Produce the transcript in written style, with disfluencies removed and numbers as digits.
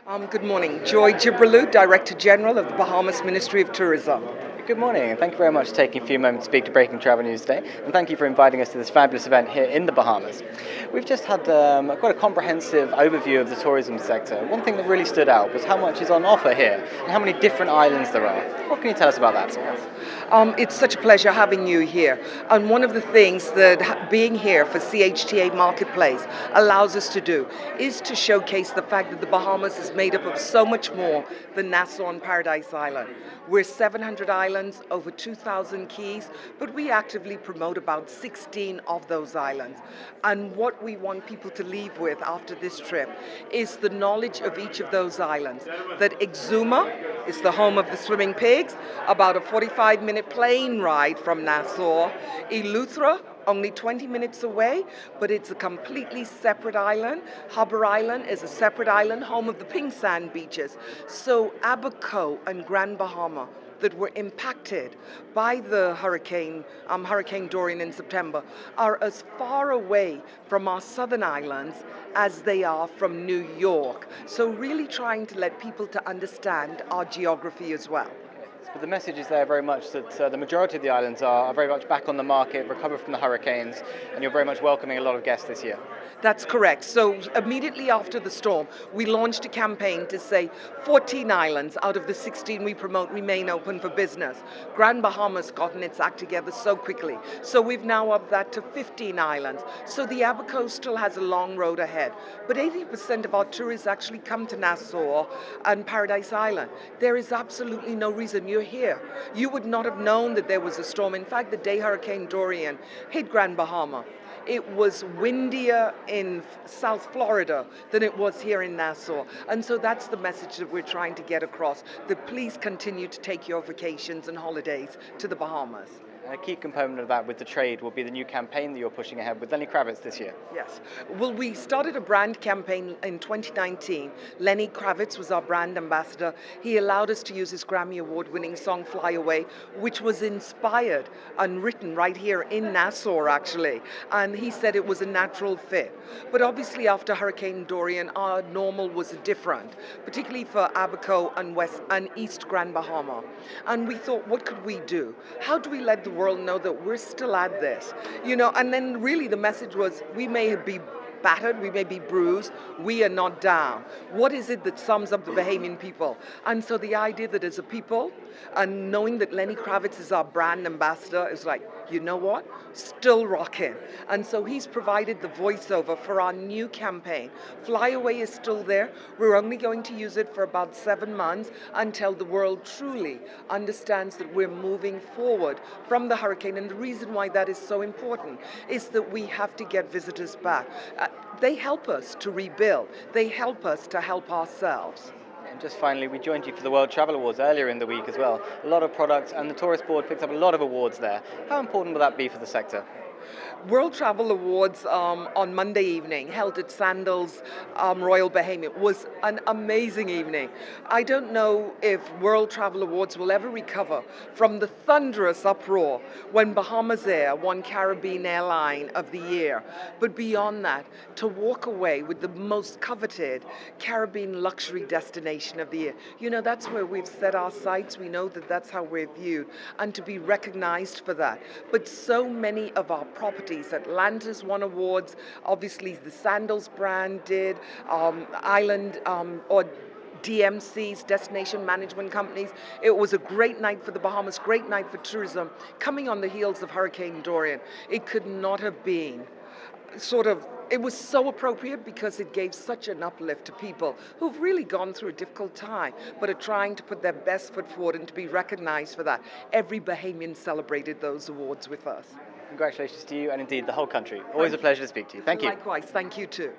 Good morning. Joy Jibrilu, Director General of the Bahamas Ministry of Tourism. Good morning, and thank you very much for taking a few moments to speak to Breaking Travel News today, and thank you for inviting us to this fabulous event here in the Bahamas. We've just had quite a comprehensive overview of the tourism sector. One thing that really stood out was how much is on offer here, and how many different islands there are. What can you tell us about that? It's such a pleasure having you here. And one of the things that being here for CHTA Marketplace allows us to do is to showcase the fact that the Bahamas is made up of so much more than Nassau and Paradise Island. We're 700 islands, over 2,000 keys, but we actively promote about 16 of those islands. And what we want people to leave with after this trip is the knowledge of each of those islands. That Exuma is the home of the swimming pigs, about a 45-minute plane ride from Nassau. Eleuthera, only 20 minutes away, but it's a completely separate island. Harbour Island is a separate island, home of the pink sand beaches. So Abaco and Grand Bahama, that were impacted by the Hurricane Dorian in September, are as far away from our southern islands as they are from New York. So really trying to let people to understand our geography as well. But the message is there very much that the majority of the islands are very much back on the market, recovered from the hurricanes, and you're very much welcoming a lot of guests this year. That's correct. So immediately after the storm, we launched a campaign to say 14 islands out of the 16 we promote remain open for business. Grand Bahama's gotten its act together so quickly. So we've now upped that to 15 islands. So the Abaco still has a long road ahead. But 80% of our tourists actually come to Nassau and Paradise Island. There is absolutely no reason you're here. You would not have known that there was a storm. In fact, the day Hurricane Dorian hit Grand Bahama, it was windier in South Florida than it was here in Nassau. And so that's the message that we're trying to get across, that please continue to take your vacations and holidays to the Bahamas. A key component of that with the trade will be the new campaign that you're pushing ahead with Lenny Kravitz this year. Yes. Well, we started a brand campaign in 2019. Lenny Kravitz was our brand ambassador. He allowed us to use his Grammy Award-winning song Fly Away, which was inspired and written right here in Nassau, actually. And he said it was a natural fit. But obviously after Hurricane Dorian, our normal was different, particularly for Abaco and West and East Grand Bahama. And we thought, what could we do? How do we let the world know that we're still at this, and then really the message was, we may be battered, we may be bruised, we are not down. What is it that sums up the Bahamian people? And so the idea that as a people, and knowing that Lenny Kravitz is our brand ambassador, is like, you know what? Still rocking. And so he's provided the voiceover for our new campaign. Fly Away is still there. We're only going to use it for about 7 months until the world truly understands that we're moving forward from the hurricane. And the reason why that is so important is that we have to get visitors back. They help us to rebuild. They help us to help ourselves. And just finally, we joined you for the World Travel Awards earlier in the week as well. A lot of products, and the Tourist Board picked up a lot of awards there. How important will that be for the sector? World Travel Awards on Monday evening, held at Sandals Royal Bahamian, was an amazing evening. I don't know if World Travel Awards will ever recover from the thunderous uproar when Bahamas Air won Caribbean Airline of the Year. But beyond that, to walk away with the most coveted Caribbean luxury destination of the year, that's where we've set our sights. We know that that's how we're viewed, and to be recognized for that. But so many of our properties, Atlantis won awards, obviously the Sandals brand did, Island or DMCs, destination management companies. It was a great night for the Bahamas, great night for tourism, coming on the heels of Hurricane Dorian. It could not have been it was so appropriate because it gave such an uplift to people who've really gone through a difficult time, but are trying to put their best foot forward and to be recognized for that. Every Bahamian celebrated those awards with us. Congratulations to you and indeed the whole country. Always a pleasure to speak to you. Thank you. Likewise, thank you too.